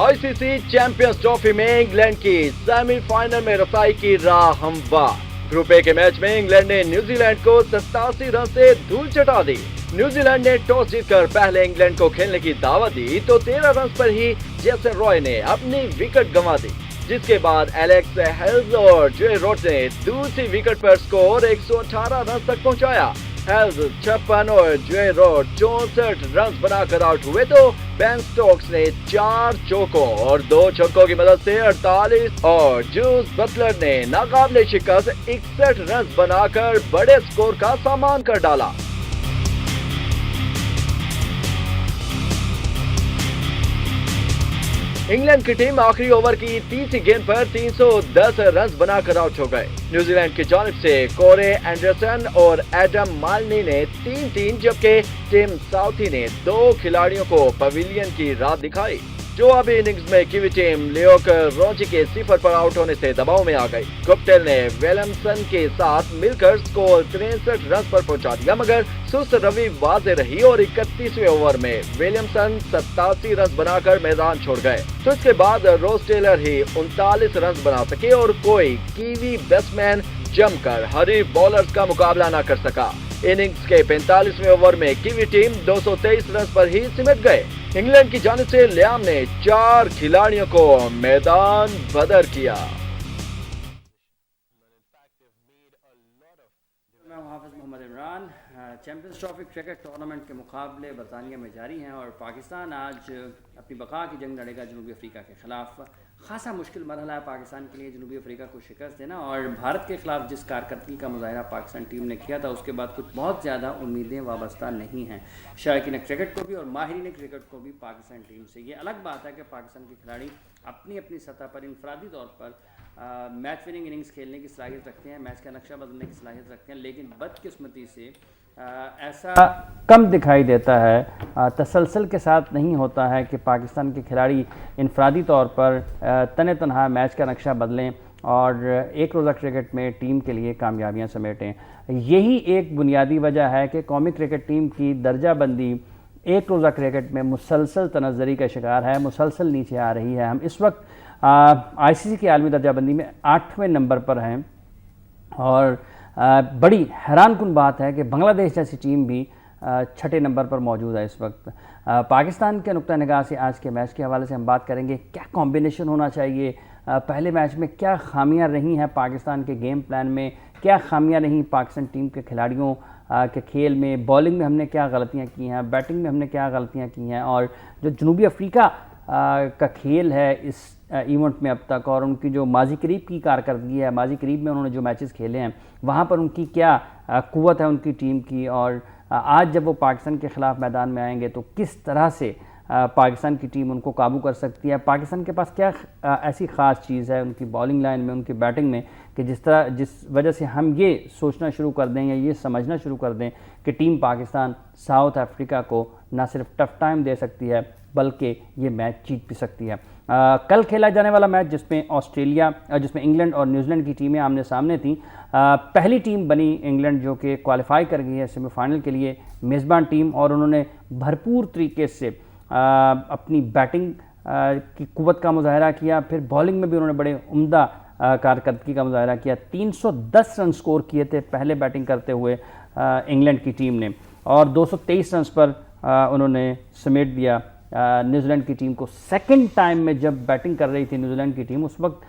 ICC champions trophy में England की semifinal में रसाई की राह हमवार। ग्रुप ए के मैच में इंग्लैंड ने न्यूजीलैंड को 87 रन से धूल चटा दी। न्यूजीलैंड ने टॉस जीतकर पहले इंग्लैंड को खेलने की दावत दी तो 13 रन पर ही जेसन रॉय ने अपनी विकेट गंवा दी, जिसके बाद एलेक्स हेल्स और जे रोट ने दूसरी विकेट पर स्कोर 118 रन तक पहुंचाया। हेल्स 56 और जे रोट 64 रन बनाकर आउट हुए तो बेन स्टोक्स ने 4 चौकों और 2 छक्कों की मदद से 48 और जूस बटलर ने नाकाबिले शिकस्त 61 रन बनाकर बड़े स्कोर का सामना कर डाला। इंग्लैंड की टीम आखिरी ओवर की तीसरी गेंद पर 310 रन बनाकर आउट हो गए। न्यूजीलैंड की जानिब से कोरे एंडरसन और एडम मालनी ने 3-3 जबकि टिम साउथी ने 2 खिलाड़ियों को पवेलियन की राह दिखाई। जो अभी इनिंग्स में कीवी टीम लियोक रोंची के 0 पर आउट होने से दबाव में आ गई। गुप्टेल ने विलियमसन के साथ मिलकर स्कोर 63 रन पर पहुंचा दिया, मगर सुस्त रवि वाजे रही और 31वें ओवर में विलियमसन 87 रन बनाकर मैदान छोड़ गए। तो इसके बाद रोस टेलर ही 39 रन बना सके और कोई कीवी बैट्समैन जमकर हरीफ बॉलर्स का मुकाबला न कर सका। इनिंग्स के 45वें ओवर में कीवी टीम 223 रन पर ही सिमट गए। इंग्लैंड की जानिब से लियाम ने 4 खिलाड़ियों को मैदान बदर किया। Mohammad Imran. Champions trophy cricket tournament के मुकाबले बरतानिया में जारी हैं और पाकिस्तान आज अपनी बका की जंग लड़ेगा जनूबी अफ्रीका के खिलाफ। खासा मुश्किल मरहला है पाकिस्तान के लिए जनूबी अफ्रीका को शिकस्त देना, और भारत के खिलाफ जिस कारकर्दगी का मुजाहरा पाकिस्तान टीम ने किया था उसके बाद कुछ बहुत ज़्यादा उम्मीदें वाबस्ता नहीं हैं शायकीन क्रिकेट को भी और माहिरीन क्रिकेट को भी पाकिस्तान टीम से। ये अलग बात है कि पाकिस्तान के खिलाड़ी अपनी अपनी सतह पर इनफरादी तौर पर मैच विनिंग इनिंग्स खेलने की सलाहियत रखते हैं, मैच का नक्शा बदलने की सलाहियत रखते हैं, लेकिन बदकिस्मती से ऐसा कम दिखाई देता है, तसलसल के साथ नहीं होता है कि पाकिस्तान के खिलाड़ी इनफरादी तौर पर तने तनहा मैच का नक्शा बदलें और एक रोज़ा क्रिकेट में टीम के लिए कामयाबियां समेटें। यही एक बुनियादी वजह है कि कौमी क्रिकेट टीम की दर्जा बंदी एक रोज़ा क्रिकेट में मुसलसल तनज़्ज़ुरी का शिकार है, मुसलसल नीचे आ रही है। हम इस वक्त आईसीसी की आलमी दर्जाबंदी में 8वें नंबर पर हैं और बड़ी हैरानकुन बात है कि बांग्लादेश जैसी टीम भी 6ठे नंबर पर मौजूद है इस वक्त। पाकिस्तान के नुक्ता निगाह से आज के मैच के हवाले से हम बात करेंगे, क्या कॉम्बिनेशन होना चाहिए, पहले मैच में क्या खामियां रही हैं पाकिस्तान के गेम प्लान में, क्या खामियां रही पाकिस्तान टीम के खिलाड़ियों के खेल में, बॉलिंग में हमने क्या गलतियां की हैं, बैटिंग में हमने क्या गलतियां की हैं, और जो जनूबी अफ्रीका का खेल है इस इवेंट में अब तक और उनकी जो माजी करीब की कारकर्दगी है, माजी करीब में उन्होंने जो मैचेस खेले हैं वहाँ पर उनकी क्या कुव्वत है उनकी टीम की, और आज जब वो पाकिस्तान के ख़िलाफ़ मैदान में आएंगे तो किस तरह से पाकिस्तान की टीम उनको काबू कर सकती है। पाकिस्तान के पास क्या ऐसी ख़ास चीज़ है उनकी बॉलिंग लाइन में, उनकी बैटिंग में, कि जिस वजह से हम ये सोचना शुरू कर दें या ये समझना शुरू कर दें कि टीम पाकिस्तान साउथ अफ्रीका को ना सिर्फ टफ टाइम दे सकती है बल्कि ये मैच जीत भी सकती है। कल खेला जाने वाला मैच जिसमें इंग्लैंड और न्यूजीलैंड की टीमें आमने सामने थीं, पहली टीम बनी इंग्लैंड जो कि क्वालिफाई कर गई है सेमीफाइनल के लिए, मेज़बान टीम, और उन्होंने भरपूर तरीके से अपनी बैटिंग की कुव्वत का मुजाहरा किया, फिर बॉलिंग में भी उन्होंने बड़े उम्दा कारकर्दगी का मुजाहरा किया। 310 रन स्कोर किए थे पहले बैटिंग करते हुए इंग्लैंड की टीम ने, और 223 रन पर उन्होंने समेट दिया न्यूजीलैंड की टीम को। सेकंड टाइम में जब बैटिंग कर रही थी न्यूजीलैंड की टीम, उस वक्त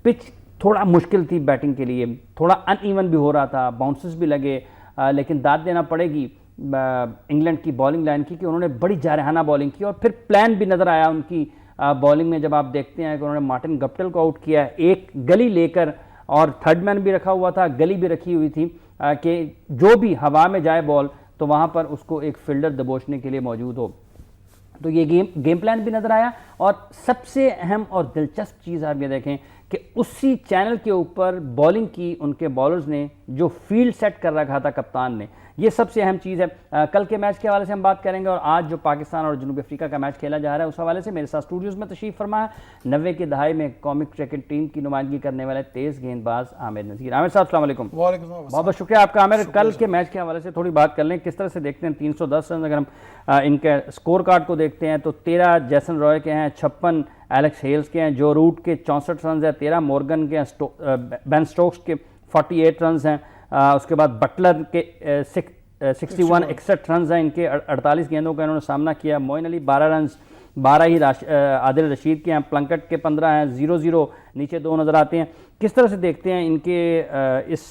पिच थोड़ा मुश्किल थी बैटिंग के लिए, थोड़ा अनइवन भी हो रहा था, बाउंसेस भी लगे, लेकिन दाद देना पड़ेगी इंग्लैंड की बॉलिंग लाइन की कि उन्होंने बड़ी जारहाना बॉलिंग की, और फिर प्लान भी नज़र आया उनकी बॉलिंग में जब आप देखते हैं कि उन्होंने मार्टिन गप्टिल को आउट किया, एक गली लेकर, और थर्ड मैन भी रखा हुआ था, गली भी रखी हुई थी कि जो भी हवा में जाए बॉल तो वहाँ पर उसको एक फील्डर दबोचने के लिए मौजूद हो। तो ये गेम प्लान भी नज़र आया, और सबसे अहम और दिलचस्प चीज़ आप ये देखें कि उसी चैनल के ऊपर बॉलिंग की उनके बॉलर्स ने जो फील्ड सेट कर रखा था कप्तान ने, ये सबसे अहम चीज़ है। कल के मैच के हवाले से हम बात करेंगे और आज जो पाकिस्तान और जनूबी अफ्रीका का मैच खेला जा रहा है उस हवाले से मेरे साथ स्टूडियोज़ में तशरीफ़ फरमा है 90 की दहाई में कौमी क्रिकेट टीम की नुमाइंदगी करने वाले तेज़ गेंदबाज आमिर नज़ीर। आमिर साहब अस्सलाम वालेकुम। बहुत बहुत शुक्रिया आपका। आमिर, कल के मैच के हवाले से थोड़ी बात कर लें, किस तरह से देखते हैं 310 रन। अगर हम इनके स्कोर कार्ड को देखते हैं तो 13 जैसन रॉय के हैं, 56 एलेक्स हेल्स के हैं, जो रूट के 64 रन है, 13 मॉर्गन के हैं, बेन स्टोक्स के 48 रन हैं, उसके बाद बटलर के 61 रन हैं, इनके 48 गेंदों का इन्होंने सामना किया। मोइन अली 12 रन, 12 ही आदिल रशीद के हैं, प्लंकट के 15 हैं, 0-0 नीचे 2 नज़र आते हैं। किस तरह से देखते हैं इनके इस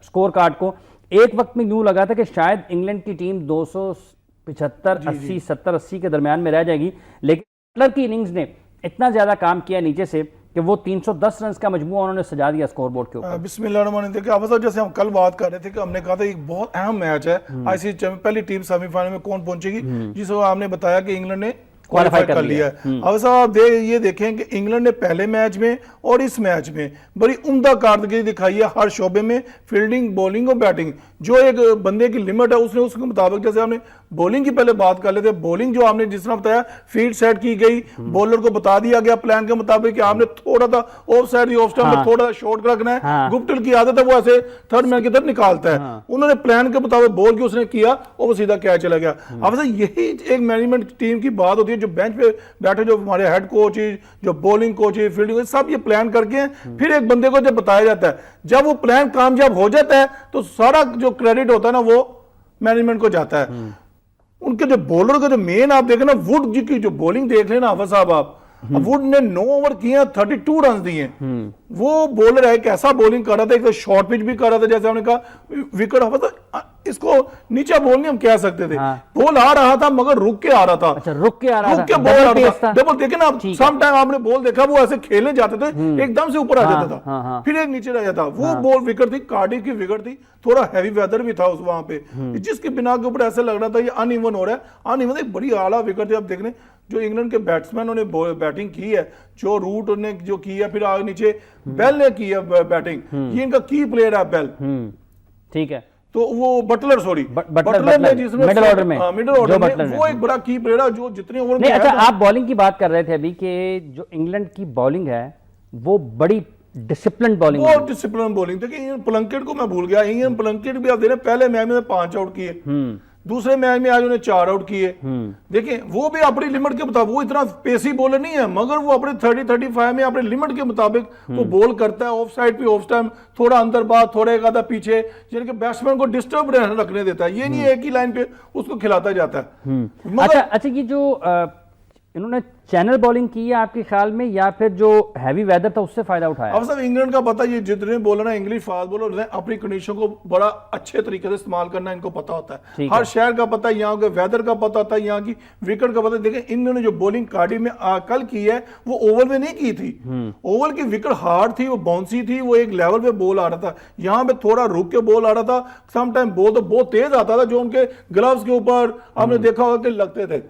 स्कोर कार्ड को? एक वक्त में यूँ लगा था कि शायद इंग्लैंड की टीम 275, 80, 70, 80 के दरमियान में रह जाएगी, लेकिन बटलर की इनिंग्स ने इतना ज़्यादा काम किया नीचे से कि वो 310 रन का मजमूआ उन्होंने सजा दिया स्कोर बोर्ड के ऊपर। बिस्मिल्लाह। जैसे हम कल बात कर रहे थे कि हमने कहा था एक बहुत अहम मैच है आईसीसी पहली टीम सेमीफाइनल में कौन पहुंचेगी, जिसको आपने बताया कि इंग्लैंड ने क्वालिफाई कर लिया है। अब साहब ये देखें कि इंग्लैंड ने पहले मैच में और इस मैच में बड़ी उम्दा कारकर्दगी दिखाई है हर शोबे में, फील्डिंग, बॉलिंग और बैटिंग। जो एक बंदे की लिमिट है उसने उसके मुताबिक, जैसे हमने बॉलिंग की पहले बात कर लेते, बॉलिंग जो आपने जिस तरह बताया फील्ड सेट की गई, बॉलर को बता दिया गया प्लान के मुताबिक कि आपने थोड़ा सा ऑफ साइड ऑफ स्टंप में थोड़ा शॉर्ट रखना है। हाँ। गुप्टिल की आदत है वो ऐसे थर्ड मैन की तरफ निकालता है। हाँ। उन्होंने प्लान के मुताबिक बॉल की उसने किया और वो सीधा कैच चला गया। अब यही एक मैनेजमेंट टीम की बात होती है, जो बेंच पे बैठे जो हमारे हेड कोच, जो बॉलिंग कोच, फील्डिंग, सब ये प्लान करके फिर एक बंदे को जब बताया जाता है, जब वो प्लान कामयाब हो जाता है तो सारा जो क्रेडिट होता है ना वो मैनेजमेंट को जाता है। उनके जो बॉलर का जो मेन आप देखें ना, वुड जी की जो बॉलिंग देख लेना हाफिज साहब आप, वुड ने 9 ओवर किए, 32 रन दिए। वो बॉलर है एक ऐसा बॉलिंग कर रहा था, एक तो शॉर्ट पिच भी कर रहा था, जैसे हमने कहा विकेट हाफिज इसको नीचे बॉल नहीं हम कह सकते थे। बॉल आ रहा था मगर रुक के आ रहा था। अच्छा, रुक के बॉल आ रहा था। डबल देखे ना, सम टाइम आपने बॉल देखा वो ऐसे खेलने जाते थे, एकदम से ऊपर आ जाता था, फिर एक नीचे रह जाता। वो बॉल विकेट थी, कार्डिफ की विकेट थी, थोड़ा हैवी वेदर भी था उस वहां पे, जिसके बिना के ऊपर ऐसे लग रहा था ये अनइवन हो रहा है। अनइवन एक बड़ी आला विकेट थी। आप देख रहे जो इंग्लैंड के बैट्समैनों ने बैटिंग की है, जो रूट ने जो की है, फिर आगे नीचे बेल ने की है बैटिंग, ये इनका की प्लेयर है बेल। ठीक है, तो वो बटलर ने जिसमें मिडिल ऑर्डर में वो एक बड़ा की प्लेयर है जो जितने ओवर में। अच्छा, आप बॉलिंग की बात कर रहे थे अभी कि जो इंग्लैंड की बॉलिंग है वो बड़ी डिसिप्लिन बॉलिंग, बहुत डिसिप्लिन बॉलिंग। देखिए इयन प्लंकेट को मैं भूल गया, इयन प्लंकेट भी आप देख रहे पहले मैच में 5 आउट किए, दूसरे मैच में आज उन्हें 4 आउट किए। देखिए वो भी अपनी लिमिट के मुताबिक, वो इतना पेसी बॉलर नहीं है मगर वो अपने 30-35 में अपने लिमिट के मुताबिक वो बॉल करता है। ऑफ साइड पे ऑफ टाइम, थोड़ा अंदर बात, थोड़ा एक आधा पीछे, जिनके बैट्समैन को डिस्टर्ब रखने देता है। ये नहीं है एक ही लाइन पे उसको खिलाता जाता है। अच्छा, ये जो इन्होंने चैनल बॉलिंग की है आपके ख्याल में, या फिर जो हैवी वेदर था उससे फायदा उठाया? अब सब इंग्लैंड का पता, ये जितने बॉलर है इंग्लिश फास्ट बॉलर हैं, अपनी कंडीशन को बड़ा अच्छे तरीके से इस्तेमाल करना इनको पता होता है। हर शहर का पता है, यहाँ के वेदर का पता होता है, यहाँ की विकेट का पता है। देखें इन्होंने जो बॉलिंग कार्डिफ में कल की है वो ओवल में नहीं की थी। ओवल की विकेट हार्ड थी, वो बाउंसी थी, वो एक लेवल पे बॉल आ रहा था। यहाँ पे थोड़ा रुक के बॉल आ रहा था, सम टाइम बॉल तो बहुत तेज आता था, जो उनके ग्लव्स के ऊपर आपने देखा होगा कि लगते थे।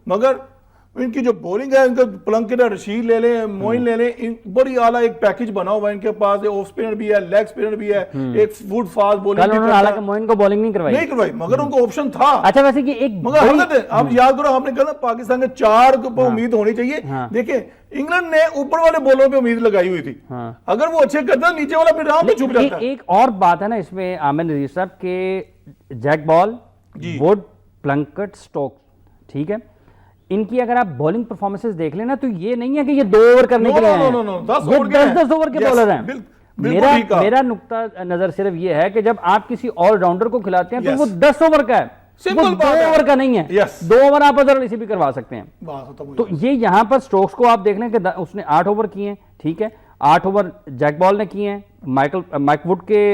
मगर इनकी जो बॉलिंग है, इनके प्लंकेट, रशीद ले लें, मोइन ले लें, बड़ी आला एक पैकेज बना हुआ है इनके पास। ऑफ स्पिनर भी है, लेग स्पिनर भी है, एक फुट फास्ट बॉलिंग। हालांकि मोइन को बॉलिंग नहीं करवाई मगर उनको ऑप्शन था। अच्छा, वैसे कि एक मगर आप याद करो, आपने कहा पाकिस्तान के 4 पे उम्मीद होनी चाहिए। देखिए इंग्लैंड ने ऊपर वाले बॉलों पे उम्मीद लगाई हुई थी, अगर वो अच्छे करता नीचे वाला फिर पे छुप जाता। एक और बात है ना इसमें आमिर नज़ीर साहब के Jake Ball, Wood, Plunkett, Stokes, ठीक है, इनकी अगर आप बॉलिंग परफॉर्मेंसेस देख लेना तो ये नहीं है कि ये 2 ओवर करने के लिए हैं, 10 ओवर के बॉलर हैं। मेरा नुक्ता नजर सिर्फ ये है कि जब आप किसी ऑलराउंडर को खिलाते हैं तो वो 10 ओवर का है, वो 2 ओवर का नहीं है। 2 ओवर आप अदर इसी भी करवा सकते हैं। तो ये यहां पर स्टोक्स को आप देख लें कि उसने 8 ओवर किए हैं, ठीक है, 8 ओवर जैक बॉल ने किए हैं, माइक वुड के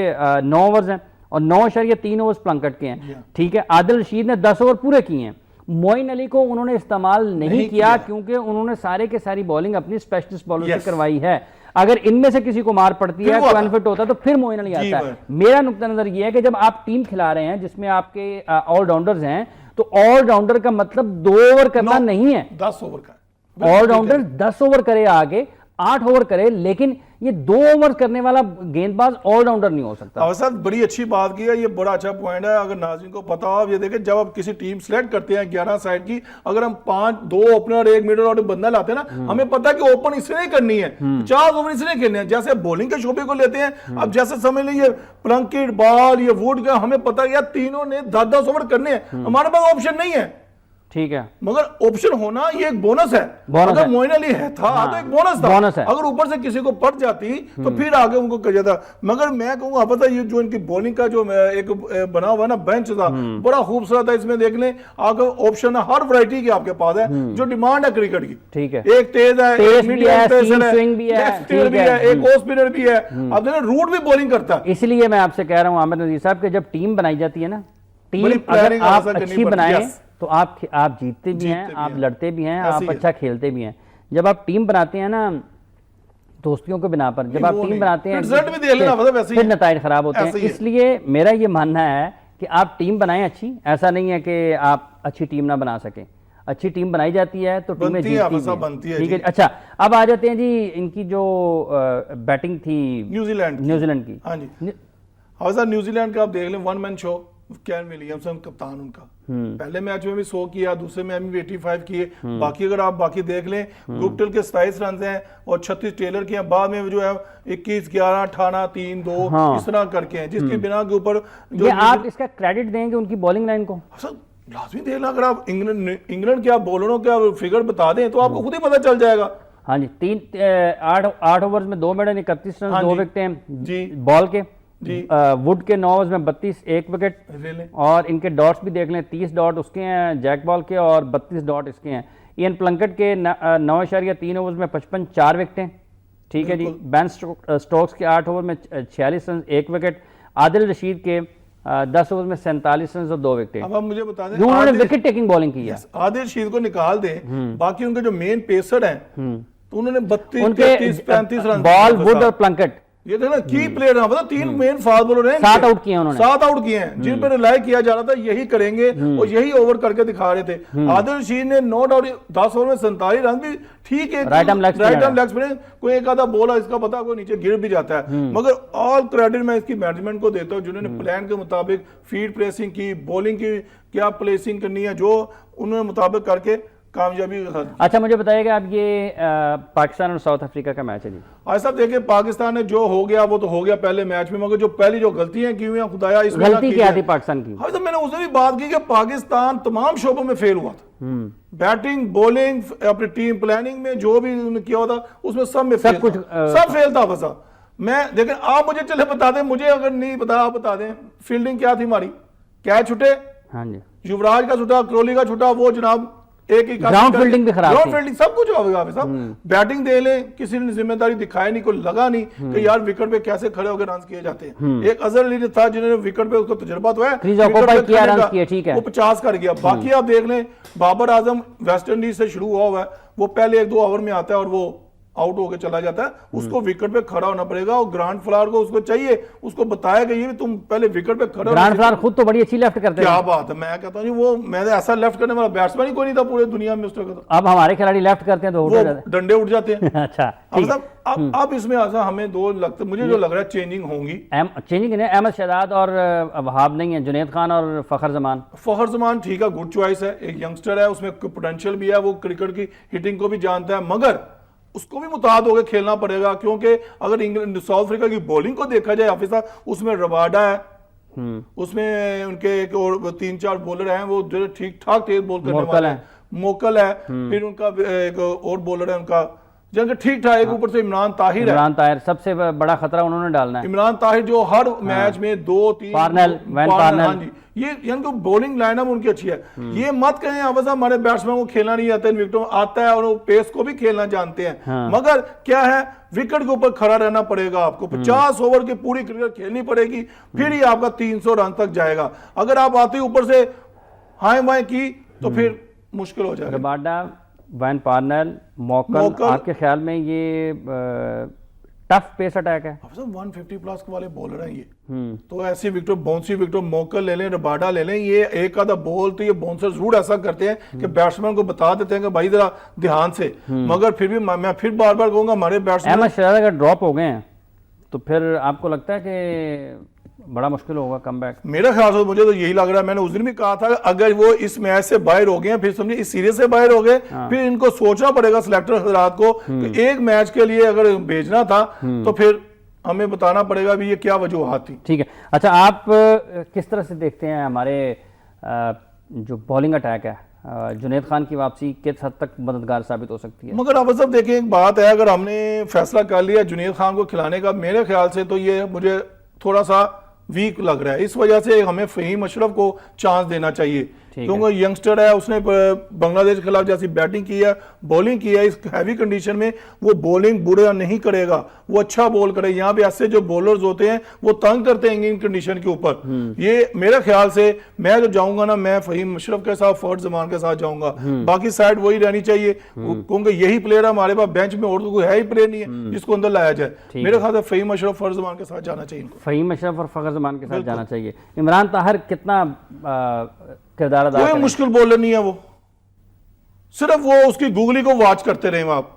9 ओवर्स हैं और 9.3 ओवर्स प्लंकेट के हैं, ठीक है। आदिल रशीद ने 10 ओवर पूरे किए हैं। मोइन अली को उन्होंने इस्तेमाल नहीं किया क्योंकि उन्होंने सारे के सारी बॉलिंग अपनी स्पेशलिस्ट बॉलर से करवाई है। अगर इनमें से किसी को मार पड़ती है, कोई अनफिट होता है तो फिर मोइन अली आता है। मेरा नुक्ता नजर यह है कि जब आप टीम खिला रहे हैं जिसमें आपके ऑलराउंडर्स हैं तो ऑलराउंडर का मतलब 2 ओवर करना नहीं है, 10 ओवर का। ऑलराउंडर 10 ओवर करे आगे, 8 ओवर करे, लेकिन ये 2 ओवर करने वाला गेंदबाज ऑलराउंडर नहीं हो सकता। और साहब बड़ी अच्छी बात की है, ये बड़ा अच्छा पॉइंट है। अगर नाज़रीन को पता हो, आप ये देखें जब आप किसी टीम सेलेक्ट करते हैं 11 साइड की, अगर हम 2 ओपनर 1 मिडल ऑर्डर बंदा लाते हैं ना, हमें पता है कि ओपन इसने करनी है, 4 ओवर इसने खेलने हैं। जैसे बॉलिंग के शोबे को लेते हैं, अब जैसे समझ लीजिए प्लंकेट, बॉल, ये वुड का, हमें पता है यार तीनों ने 10-10 ओवर करने हैं, हमारे पास ऑप्शन नहीं है। ठीक है, मगर ऑप्शन होना ये एक बोनस है। अगर मोइन अली है था तो एक बोनस था। अगर ऊपर से किसी को पड़ जाती तो फिर आगे उनको कर जाता। मगर मैं कहूंगा पता ये जो इनकी बॉलिंग का जो एक बना हुआ ना बेंच था, बड़ा खूबसूरत है। इसमें देख लें आगे ऑप्शन हर वैरायटी की आपके पास है जो डिमांड है क्रिकेट की। ठीक है, एक तेज है, एक मीडियम पेसर है, स्विंग भी है, एक ऑफ स्पिनर भी है। अब देखो रूट भी बॉलिंग करता है। इसलिए मैं आपसे कह रहा हूं आमिर नजीर साहब कि जब टीम बनाई जाती है ना, टीम अगर आप अच्छी बनाए तो आप जीतते भी हैं, आप लड़ते भी हैं, आप अच्छा खेलते भी हैं। जब आप टीम बनाते हैं ना दोस्तियों के बिना पर, जब आप टीम बनाते हैं फिर नताइज खराब होते हैं। इसलिए मेरा ये मानना है कि आप टीम बनाएं अच्छी, ऐसा नहीं है कि आप अच्छी टीम ना बना सकें। अच्छी टीम बनाई जाती है तो टीमें जीतती हैं। ठीक है, अच्छा अब आ जाते हैं जी इनकी जो बैटिंग थी न्यूजीलैंड की। हाँ जी, न्यूजीलैंड का आप देख लें, 1 मैन शो, केन विलियमसन कप्तान उनका, पहले मैच में भी 100 किया, दूसरे मैच में भी 85 किए। बाकी अगर आप बाकी देख लें, गुप्टिल के 27 रन हैं और 36 टेलर के हैं। बाद में जो है 21, 11, 18, 3, 2 इस तरह करके हैं, जिसके बिना के ऊपर जो आप इसका क्रेडिट देंगे उनकी बॉलिंग लाइन को। लाजमी देना। अगर आप इंग्लैंड के आप बॉलरों के फिगर बता दें तो आपको खुद ही पता चल जाएगा। हाँ जी, 8 ओवर में 2 मेडल, 31 रन, 2 विकेट बॉल के जी। वुड के 9 ओवर्स में 32, 1 विकेट। और इनके डॉट्स भी देख लें, 30 डॉट उसके हैं जैक बॉल के और 32 डॉट इसके हैं। इयन प्लंकेट के 9.3 ओवर्स में 55, 4 विकेटें। ठीक है जी। बेन स्टोक्स के 8 ओवर में 46 रन, 1 विकेट। आदिल रशीद के 10 ओवर में 47 रन और 2 विकेट। अब आप मुझे बता दें, उन्होंने विकेट टेकिंग बॉलिंग की है। आदिल रशीद को निकाल दें, बाकी उनके जो मेन पेसर हैं तो उन्होंने 32, 33, 35 रन। बॉल, वुड और प्लंकेट, ये देखना की प्लेयर है, मतलब 3 मेन फास्ट बॉलर हैं, 7 आउट किए उन्होंने, 7 आउट किए हैं, जिन पर रिलाई किया जा रहा था यही करेंगे और यही ओवर करके दिखा रहे थे। आदिल रशीद ने नो डाउट 10 ओवर में 47 रन भी ठीक है, राइट आर्म लेग स्पिनर, कोई एक आधा बॉल है इसका पता, कोई नीचे गिर भी जाता है। मगर ऑल क्रेडिट मैं इसकी मैनेजमेंट को देता हूँ, जिन्होंने प्लान के मुताबिक फील्ड प्रेसिंग की, बॉलिंग की क्या प्लेसिंग करनी है, जो उन्होंने मुताबिक करके कामयाबी। अच्छा मुझे बताइएगा, अब ये पाकिस्तान और साउथ अफ्रीका का मैच है जी। आज साहब देखिए, पाकिस्तान ने जो हो गया वो तो हो गया पहले मैच में, मगर जो पहली जो गलतियां की हुई खुदाया, इसमें गलती क्या थी पाकिस्तान की? हाँ, तो मैंने उसने भी बात की कि पाकिस्तान तमाम शोबों में फेल हुआ था। बैटिंग, बॉलिंग, अपनी टीम प्लानिंग में जो भी उन्होंने किया था उसमें सब में सब कुछ सब फेल था। बस मैं देखें, आप मुझे चले बता दें, मुझे अगर नहीं पता आप बता दें, फील्डिंग क्या थी हमारी, कैच छुटे, हाँ जी, युवराज का छुटा, क्रोली का छुटा, वो जनाब एक ग्राउंड फील्डिंग भी खराब, ग्राउंड फील्डिंग सब कुछ होगा साहब। बैटिंग दे ले, किसी ने जिम्मेदारी दिखाई नहीं, कोई लगा नहीं कि यार विकेट पे कैसे खड़े होकर रन किए जाते हैं। एक अजहर अली था जिन्होंने विकेट पे, उसको तजुर्बा तो है, वो 50 कर गया। बाकी आप देख लें, बाबर आजम वेस्ट इंडीज से शुरू हुआ है, वो पहले 1-2 ओवर में आता है और वो आउट होकर चला जाता है, उसको विकेट पे खड़ा होना पड़ेगा। और ग्रांड फ्लावर को उसको चाहिए, उसको बताया गया ये तुम पहले विकेट पे खड़ा। ग्रांड फ्लावर खुद तो बड़ी अच्छी लेफ्ट करते हैं। क्या बात है, मैं कहता हूँ वो, मैंने ऐसा लेफ्ट करने वाला बैट्समैन ही कोई नहीं था पूरे दुनिया में उस तरह का। अब हमारे खिलाड़ी लेफ्ट करते हैं तो डंडे उठ जाते हैं। अच्छा, अब इसमें ऐसा हमें 2 लगता, मुझे जो लग रहा है चेंजिंग होंगी। चेंजिंग है, अहमद शहजाद और वहाब नहीं है, जुनैद खान और फखर जमान ठीक है, गुड चॉइस है, एक यंगस्टर है, उसमें पोटेंशियल भी है, वो क्रिकेट की हिटिंग को भी जानता है, मगर उसको भी मुताद होकर खेलना पड़ेगा, क्योंकि अगर इंग्लैंड साउथ अफ्रीका की बॉलिंग को देखा जाए हाफिज साहब, उसमें रबाडा है, उसमें उनके एक और 3-4 बॉलर हैं, वो जो ठीक ठाक तेज बॉल करने वाले हैं, मोकल है, फिर उनका एक और बॉलर है उनका जिनके ठीक ठाक, एक ऊपर से इमरान ताहिर है। इमरान ताहिर सबसे बड़ा खतरा उन्होंने डालना है। इमरान ताहिर जो हर मैच में 2-3 हाँ जी, ये यानी कि बॉलिंग लाइनअप उनकी अच्छी है। ये मत कहें अब हमारे बैट्समैन को खेलना नहीं आता है, विकेटों आता है और वो पेस को भी खेलना जानते हैं, मगर क्या है, विकेट के ऊपर खड़ा रहना पड़ेगा आपको। 50 ओवर की पूरी क्रिकेट खेलनी पड़ेगी, फिर ही आपका 300 रन तक जाएगा। अगर आप आते ऊपर से हाई वाई की तो फिर मुश्किल हो जाएगा। वैन पार्नेल, मॉकल, आपके ख्याल में ये टफ पेस अटैक है। अब सब 150 प्लस वाले बॉलर हैं ये, तो ऐसी विकेट बाउंसी विकेट मोकल ले लें, रबाडा ले लें, ये एक आधा बॉल तो ये बाउंसर जरूर ऐसा करते हैं कि बैट्समैन को बता देते हैं कि भाई जरा ध्यान से, मगर फिर भी मैं फिर बार बार कहूंगा हमारे बैट्समैन अहमद शहजाद अगर ड्रॉप हो गए हैं तो फिर आपको लगता है कि बड़ा मुश्किल होगा कमबैक? मेरा ख्याल से मुझे तो यही लग रहा है, मैंने उस दिन भी कहा था अगर वो इस मैच से बाहर हो गए, फिर समझिए इस सीरीज से बाहर हो गए, फिर इनको सोचना पड़ेगा सिलेक्टर हजरात को कि एक मैच के लिए अगर भेजना था तो फिर हमें बताना पड़ेगा भी ये क्या वजूहात थी। ठीक है, अच्छा आप किस तरह से देखते हैं हमारे जो बॉलिंग अटैक है, जुनैद खान की वापसी किस हद तक मददगार साबित हो सकती है? मगर अब सब देखें, एक बात है, अगर हमने फैसला कर लिया जुनैद खान को खिलाने का, मेरे ख्याल से तो ये मुझे थोड़ा सा वीक लग रहा है। इस वजह से हमें फहीम अशरफ को चांस देना चाहिए, क्योंकि यंगस्टर है, उसने बांग्लादेश के खिलाफ जैसी बैटिंग की है, बॉलिंग की है, इस हैवी कंडीशन में वो बॉलिंग बुरा नहीं करेगा, वो अच्छा बॉल करे। यहाँ पे ऐसे जो बॉलर्स होते हैं वो तंग करते हैं इन कंडीशन के ऊपर। ये मेरे ख्याल से मैं जो जाऊंगा ना, मैं फहीम अशरफ के साथ, फर्ज जमान के साथ जाऊंगा, बाकी साइड वही रहनी चाहिए, क्योंकि यही प्लेयर है हमारे पास बेंच में, और तो कोई है ही प्लेयर नहीं है जिसको अंदर लाया जाए। मेरे ख्याल से फहीम अशरफ, फर्ज जमान के साथ जाना चाहिए, फहीम अशरफ और फखर जमान के साथ जाना चाहिए। इमरान ताहिर कितना किरदार अदा कोई मुश्किल बॉलर नहीं है वो, सिर्फ वो उसकी गूगली को वॉच करते रहे। आप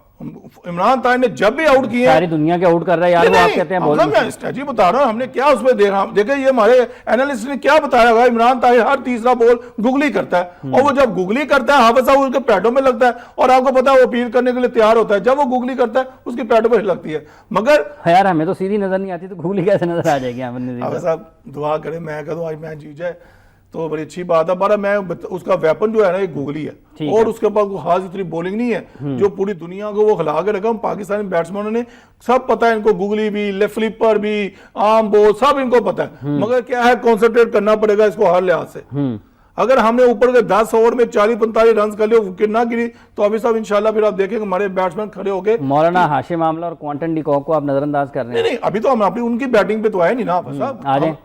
इमरान ताहिर ने जब भी आउट किए, सारी दुनिया के आउट कर रहा है यार, वो आप कहते हैं मैं स्ट्रेटजी बता रहा हूं, हमने क्या उसमें देखा, देखे ये हमारे एनालिस्ट ने क्या बताया होगा, इमरान ताहिर हर तीसरा बॉल गूगली करता है, और वो जब गूगली करता है हाफिज साहब उसके पैडों में लगता है, और आपको पता है वो अपील करने के लिए तैयार होता है, जब वो गूगली करता है उसकी पैडों पर लगती है। मगर यार हमें तो सीधी नजर नहीं आती, तो गूगली कैसे नजर आ जाएगी? हाफिज साहब दुआ करें, मैं कहूँ आज मैच जीत जाए तो बड़ी अच्छी बात है, पर मैं उसका वेपन जो है ना ये गूगली है, और उसके पास खास इतनी बॉलिंग नहीं है जो पूरी दुनिया को वो खिला के रखा। पाकिस्तानी बैट्समैनों ने सब पता है इनको, गूगली भी, लेफ्ट फ्लिपर भी, आर्म बॉल सब इनको पता है, मगर क्या है कंसंट्रेट करना पड़ेगा इसको हर लिहाज से। अगर हमने ऊपर के 10 ओवर में 40-45 रन कर लिए, विकेट ना गिरी, तो अभी साहब इंशाल्लाह फिर आप देखेंगे हमारे बैट्समैन खड़े होके। मौलाना हाशिम आमला और क्वांटन डिकॉक को आप नजरअंदाज कर रहे हैं? नहीं, अभी तो हम अपनी उनकी बैटिंग पे तो आए नहीं ना साहब, आ जाए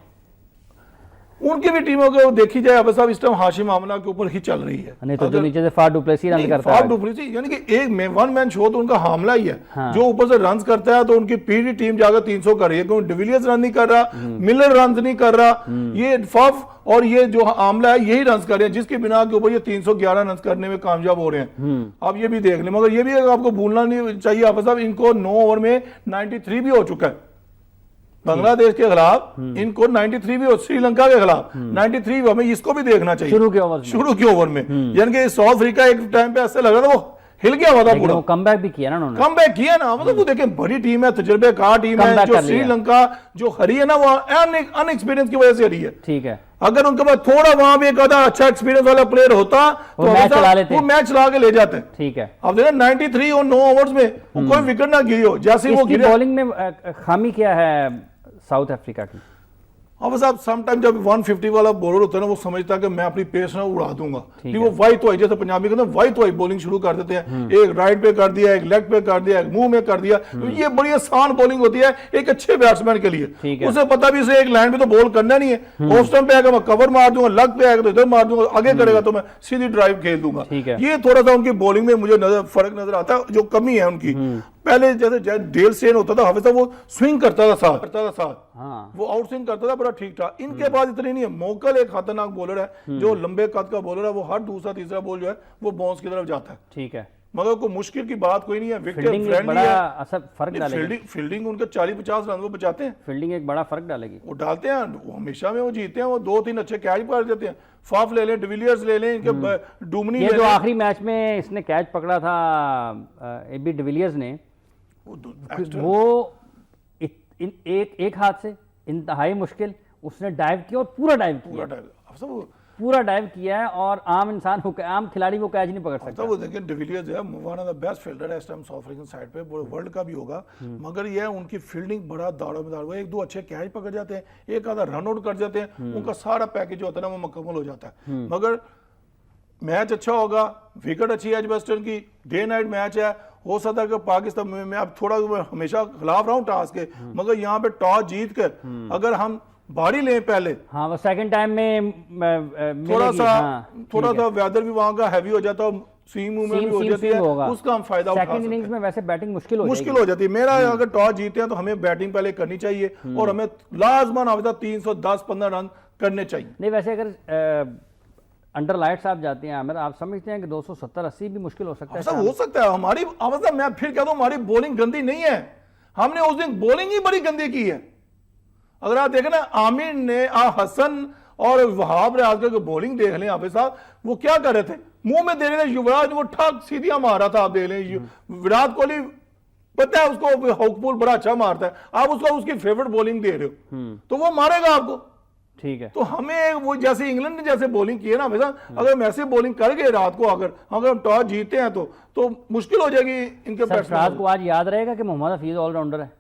उनकी भी टीमों को देखी जाए अब साहब, इस टाइम हाशिम आमला के ऊपर ही चल रही है, नहीं तो जो नीचे से फाफ डुप्लेसी रन करता है, फाफ डुप्लेसी यानी कि एक वन मैन शो तो उनका हमला ही है। हाँ। जो ऊपर से रन करता है तो उनकी पीडी टीम जाकर 300 कर रही है, क्योंकि डिविलियर्स रन नहीं कर रहा, मिलर रन नहीं कर रहा, ये फाफ और ये जो आमला है यही रन कर रहे हैं, जिसके बिना के ऊपर ये 311 रन करने में कामयाब हो रहे हैं। आप ये भी देख लें, मगर ये भी आपको भूलना नहीं चाहिए आप साहब, इनको 9 ओवर में 93 भी हो चुका है बांग्लादेश के खिलाफ, इनको 93 भी, और श्रीलंका के खिलाफ 93 हमें इसको भी देखना चाहिए शुरू के ओवर में। यानी कि साउथ अफ्रीका एक टाइम पे ऐसे लग रहा था वो हिल गया हुआ था पूरा, कमबैक भी किया ना उन्होंने, कमबैक किया ना, मतलब वो देखें बड़ी टीम है, तजुर्बेकार टीम है, जो श्रीलंका जो हरी है ना वो अनएक्सपीरियंस की वजह से हरी है। ठीक है, अगर उनके पास थोड़ा वहां भी एक आधा अच्छा एक्सपीरियंस वाला प्लेयर होता तो वो मैच चला के ले जाते। ठीक है, अब देखो 93 और 9 ओवर्स में कोई विकेट ना गिरी हो, जैसे वो गिरे। बॉलिंग में खामी क्या है साउथ अफ्रीका की? अब साहब समटाइम जब 150 वाला बॉलर होता है ना, वो समझता है कि मैं अपनी पेस ना उड़ा दूंगा, वो वाई तो आई, जैसे पंजाबी कहते हैं वाई तो आई बॉलिंग शुरू कर देते हैं, एक राइट पे कर दिया, एक लेग पे कर दिया, एक मुंह में कर दिया, तो ये बड़ी आसान बॉलिंग होती है एक अच्छे बैट्समैन के लिए। उसे पता भी इसे एक लाइन पे तो बॉल करना नहीं है, उस टाइम पे आएगा मैं कवर मार दूंगा, लग पे आएगा तो इधर मार दूंगा, आगे करेगा तो मैं सीधी ड्राइव खेल दूंगा। ये थोड़ा सा उनकी बॉलिंग में मुझे फर्क नजर आता है, जो कमी है उनकी। पहले जैसे डेल स्टेन होता था, हाफिज साहब वो स्विंग करता था साथ, हाँ। वो आउट स्विंग करता था बड़ा ठीक ठाक, इनके पास इतनी नहीं है। मोकल एक खतरनाक बॉलर है, जो लंबे कद का बॉलर है, वो हर दूसरा तीसरा बॉल जो है वो बाउंस की तरफ जाता है। ठीक है, मगर कोई मुश्किल की बात कोई नहीं है, विकेट फ्रेंडली है, फील्डिंग उनके 40-50 रन वो बचाते हैं, फील्डिंग एक बड़ा फर्क डालेगी, वो डालते हैं, वो हमेशा में वो जीतते हैं, वो 2-3 अच्छे कैच कर देते हैं। फाफ ले लें, डिविलियर्स ले लें, इनके डुमनी, ये जो आखिरी मैच में इसने कैच पकड़ा था एबी डिविलियर्स ने, वो एक हाथ से इंतहाई मुश्किल उसने डाइव किया, और पूरा डाइव किया है, और आम इंसान आम खिलाड़ी वो कैच नहीं पकड़ सकता। वो देखिए डिविलियर्स है one of the best fielder है इस टाइम साउथ अफ्रीकन साइड पे, वर्ल्ड का भी होगा, मगर ये उनकी फील्डिंग बड़ा दारोमदार हुआ, 1-2 अच्छे कैच पकड़ जाते हैं, एक आधा रन आउट कर जाते हैं, उनका सारा पैकेज होता है ना वो मुकम्मल हो जाता है। मगर मैच अच्छा होगा, विकेट अच्छी है वेस्टर्न की, डे नाइट मैच है, हो सकता है कि पाकिस्तान में मैं अब थोड़ा हमेशा खिलाफ रहा हूं टॉस के, मगर यहाँ पे टॉस जीत कर अगर हम बारी लें पहले, हाँ वो सेकंड टाइम में थोड़ा सा वेदर भी वहां का हैवी हो जाता है, स्विंग मूवमेंट भी हो जाती है, उसका हम फायदा उठा सकते हैं। सेकंड इनिंग्स में वैसे बैटिंग मुश्किल हो जाती है। मेरा अगर टॉस जीते हैं तो हमें बैटिंग पहले करनी चाहिए और हमें लाजमन 310-15 रन करने चाहिए। नहीं वैसे अगर अंडर लाइट्स आप जाते हैं आमिर, आप समझते हैं कि 270-80 भी मुश्किल हो सकता है? हो सकता है। हमारी अवस्था, मैं फिर कहता हूं, हमारी बॉलिंग गंदी नहीं है, हमने उस दिन बॉलिंग ही बड़ी गंदी की है। अगर आप देखें ना, आमिर ने हसन और वहाब रियाज का बॉलिंग देख लें हाफिज साहब, वो क्या कर रहे थे, मुंह में दे रहे थे, युवराज वो ठग सीधियां मार रहा था। आप देख लें, विराट कोहली पता है उसको हॉकपुल बड़ा अच्छा मारता है, आप उसको उसकी फेवरेट बॉलिंग दे रहे हो तो वो मारेगा आपको। ठीक है, तो हमें वो जैसे इंग्लैंड ने जैसे बॉलिंग की है ना हमेशा, अगर हम ऐसे बॉलिंग कर गए रात को, अगर हम टॉस जीते हैं तो मुश्किल हो जाएगी इनके बैट्समैन को। आज याद रहेगा कि मोहम्मद हफीज ऑलराउंडर है।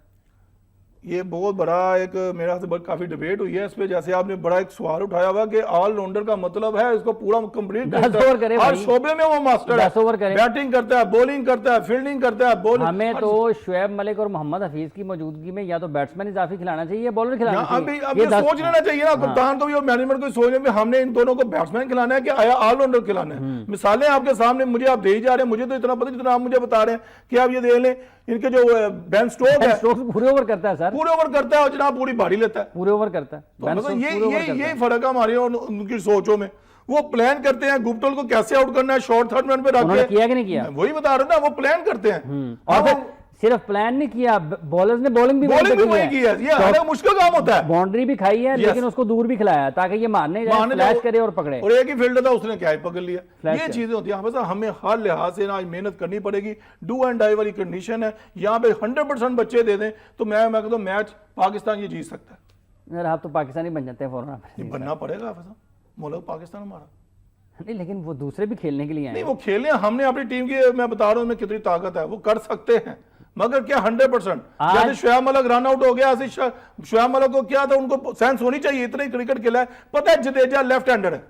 ये बहुत बड़ा एक मेरा से काफी डिबेट हुई है इस पे। जैसे आपने बड़ा एक सवाल उठाया हुआ कि ऑलराउंडर का मतलब है इसको पूरा कंप्लीट हर शोबे में वो मास्टर है, बैटिंग करता है, बॉलिंग करता है, फील्डिंग करता है, बॉलिंग। हमें तो शुएब मलिक और मोहम्मद हफीज की मौजूदगी में या तो बैट्समैन इजाफी खिलाना चाहिए, बॉलर खिलाना चाहिए। अभी सोच लेना चाहिए ना, कप्तान को भी और मैनेजमेंट को सोचने में हमने इन दोनों को बैट्समैन खिलाना है कि आया ऑलराउंडर खिलाना है। मिसालें आपके सामने मुझे आप दे ही जा रहे हैं, मुझे तो इतना पता जितना आप मुझे बता रहे हैं कि आप ये देख लें, इनके जो बेन स्टोक्स है पूरे ओवर करता है सर, पूरे ओवर करता है और जनाब पूरी बारी लेता है, पूरे ओवर करता है। तो मतलब ये फर्क है हमारे और उनकी सोचों में। वो प्लान करते हैं गुप्टल को कैसे आउट करना है, शॉर्ट थर्ड मैन पे रख के, किया कि नहीं किया, वही बता रहे ना, वो प्लान करते हैं। और सिर्फ प्लान नहीं किया, बॉलर्स ने बॉलिंग भी वही की है। ये हमारा मुश्किल काम होता है। बाउंड्री भी खाई है लेकिन उसको दूर भी खिलाया ताकि ये मारने जाए, फ्लैश करे और पकड़े, और एक ही फील्डर था उसने क्या पकड़ लिया। ये चीजें होती है, हमें हर लिहाज से आज मेहनत करनी पड़ेगी। डू एंड डाई वाली कंडीशन है, यहाँ पे 100% बच्चे दे दें तो मैं कहता हूं मैच पाकिस्तान ये जीत सकता है। यार आप तो पाकिस्तानी बन जाते हैं फौरन। बनना पड़ेगा मुल्क पाकिस्तान हमारा। नहीं लेकिन वो दूसरे भी खेलने के लिए आए। नहीं वो खेलने, हमने अपनी टीम की, मैं बता रहा हूं कितनी ताकत है, वो कर सकते हैं, मगर क्या 100%। जैसे शुएब मलिक रन आउट हो गया, शुएब मलिक को क्या था, उनको सेंस होनी चाहिए, इतना ही क्रिकेट खेला है, पता है जडेजा लेफ्ट हैंडर है,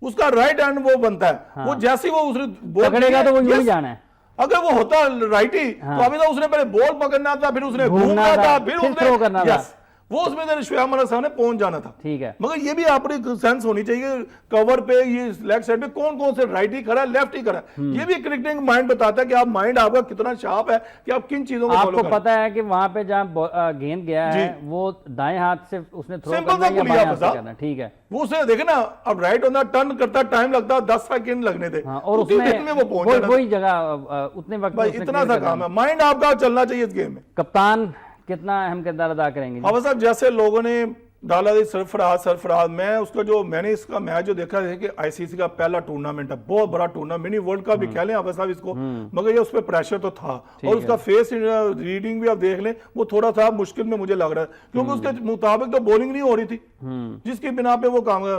उसका राइट हैंड वो बनता है। हाँ। वो जैसे वो उसने बॉल पकड़ेगा तो वो यूं ही जाना है। अगर वो होता राइटी तो अभी तो उसने पहले बॉल पकड़ना था, फिर उसने घूमना था, फिर उसने करना था, वो उसमें शुएब मलिक साहब ने पहुंच जाना था। ठीक है, मगर ये भी अपनी सेंस होनी चाहिए कवर पे, ये लेग साइड पे कौन कौन से राइट ही खड़ा है, लेफ्ट ही खड़ा है। ये भी क्रिकेटिंग माइंड बताता है कि आप माइंड आपका कितना शार्प है, कि आप किन चीजों को फॉलो कर रहे हैं। आपको पता है कि वहां पे जहां गेंद गया है वो दाएं हाथ से उसने थ्रो करना, ठीक है, वो उसे देखे ना, अब राइट होना टर्न करता टाइम लगता 10 सेकंड लगने थे, और उसमें वो पहुंच जाना, वही जगह उतने वक्त में इतना सा काम है। माइंड आपका चलना चाहिए इस गेम में। कप्तान कितना अहम किरदार अदा करेंगे? हाँ साहब, जैसे लोगों ने डाला थी सरफराज, मैं उसका जो मैंने इसका मैच जो देखा है कि आईसीसी का पहला टूर्नामेंट है, बहुत बड़ा टूर्नामेंट, मिनी वर्ल्ड कप भी कह लें आप साहब इसको, मगर ये उस पर प्रेशर तो था, और उसका फेस रीडिंग भी आप देख लें, वो थोड़ा सा मुश्किल में मुझे लग रहा है, क्योंकि उसके मुताबिक तो बॉलिंग नहीं हो रही थी, जिसकी बिना पे वो काम।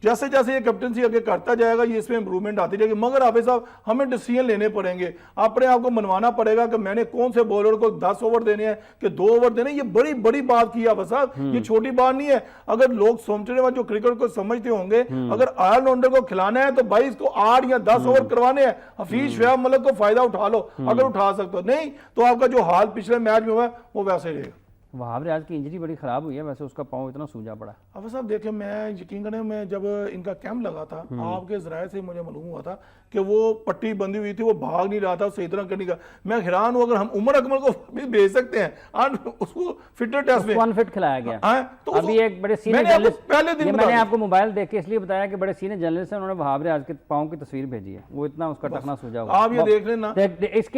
जैसे जैसे ये कैप्टनसी आगे करता जाएगा ये इसमें इंप्रूवमेंट आती जाएगी, मगर हाफिज साहब हमें डिसीजन लेने पड़ेंगे, अपने आप को मनवाना पड़ेगा कि मैंने कौन से बॉलर को 10 ओवर देने हैं कि 2 ओवर देने। ये बड़ी बड़ी बात की है साहब, ये छोटी बात नहीं है। अगर लोग समझने वाले जो क्रिकेट को समझते होंगे, अगर ऑलराउंडर को खिलाना है तो भाई इसको 8 या 10 ओवर करवाने हैं, हफीज शुएब मलिक को फायदा उठा लो अगर उठा सकते हो, नहीं तो आपका जो हाल पिछले मैच में हुआ है वो वैसे ही रहेगा। वहाब रियाज की इंजरी बड़ी खराब हुई है, वैसे उसका पांव इतना सूजा पड़ा। अब साहब देखिए, मैं यकीन करें, मैं जब इनका कैंप लगा था आपके जराये से मुझे मालूम हुआ था कि वो पट्टी बंधी हुई थी, वो भाग नहीं रहा था सही तरह करने का। मैं हैरान हूं, अगर हम उमर अकमल को भी भेज सकते हैं, उसको फिटनेस टेस्ट में अनफिट खिलाया गया। तो अभी एक बड़े सीनियर जर्नलिस्ट, पहले दिन मैंने आपको मोबाइल देख के इसलिए बताया कि बड़े सीनियर जर्नलिस्ट है, उन्होंने वहाब रियाज के पांव की तस्वीर भेजी है, वो इतना उसका टखना सूजा हुआ। आप ये देख लेना,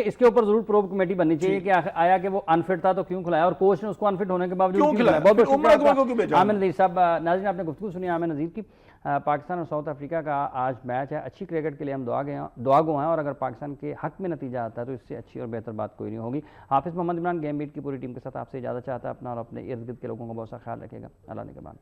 इसके ऊपर जरूर प्रोब कमेटी बननी चाहिए कि आया कि वो अनफिट था तो क्यों खिलाया, और कोच ने उसको अनफिट होने के बावजूद क्यों खिलाया। आमिर नजीर साहब, नाज़रीन आपने गुफ्तगू सुनी आमिर नजीर की। पाकिस्तान और साउथ अफ्रीका का आज मैच है, अच्छी क्रिकेट के लिए हम दुआ गो हैं, और अगर पाकिस्तान के हक में नतीजा आता है तो इससे अच्छी और बेहतर बात कोई नहीं होगी। हाफिज़ मोहम्मद इमरान गेम बीट की पूरी टीम के साथ आपसे इजाज़त चाहता है। अपना और अपने इर्द गिर्द के लोगों का बहुत सा ख्याल रखेगा। अल्लाह ने के बाद।